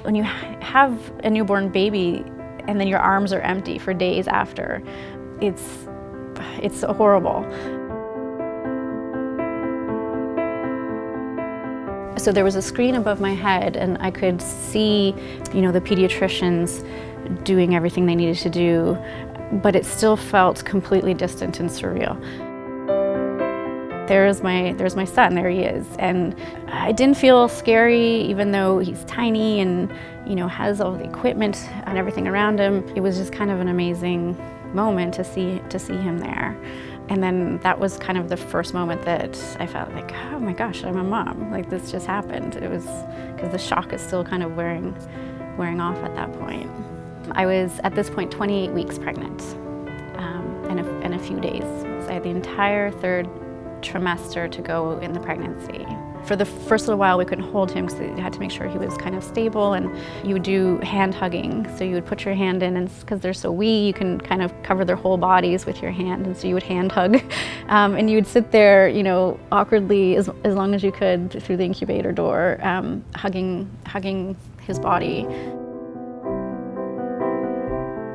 when you have a newborn baby and then your arms are empty for days after, it's horrible. So there was a screen above my head and I could see, the pediatricians doing everything they needed to do, but it still felt completely distant and surreal. There's my son, there he is. And I didn't feel scary, even though he's tiny and, has all the equipment and everything around him. It was just kind of an amazing moment to see him there. And then that was kind of the first moment that I felt like, oh my gosh, I'm a mom. Like, this just happened. It was, because the shock is still kind of wearing off at that point. I was, at this point, 28 weeks pregnant, in a few days. So I had the entire third trimester to go in the pregnancy. For the first little while, we couldn't hold him because they had to make sure he was kind of stable, and you would do hand hugging. So you would put your hand in, and because they're so wee, you can kind of cover their whole bodies with your hand, and so you would hand hug. And you would sit there, awkwardly as long as you could through the incubator door, hugging his body.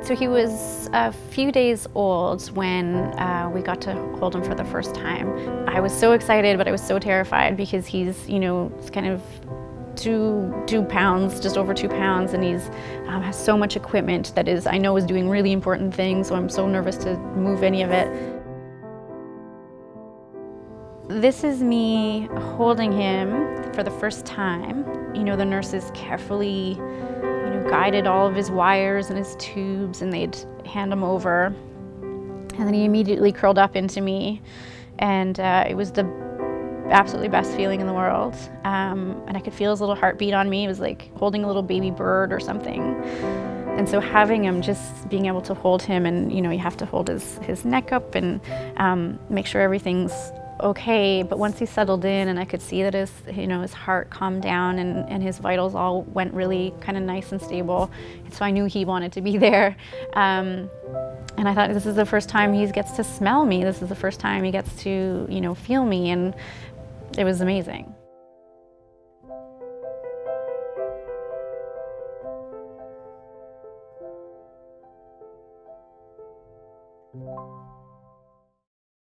So he was a few days old when we got to hold him for the first time. I was so excited, but I was so terrified because he's, it's kind of 2 pounds, just over 2 pounds, and he's has so much equipment that I know is doing really important things, so I'm so nervous to move any of it. This is me holding him for the first time. The nurses carefully guided all of his wires and his tubes, and they'd hand him over. And then he immediately curled up into me, and it was the absolutely best feeling in the world. And I could feel his little heartbeat on me. It was like holding a little baby bird or something. And so having him, just being able to hold him, and you have to hold his neck up and make sure everything's okay. But once he settled in and I could see that his heart calmed down and his vitals all went really kind of nice and stable, and so I knew he wanted to be there. And I thought, this is the first time he gets to smell me. This is the first time he gets to feel me, and it was amazing.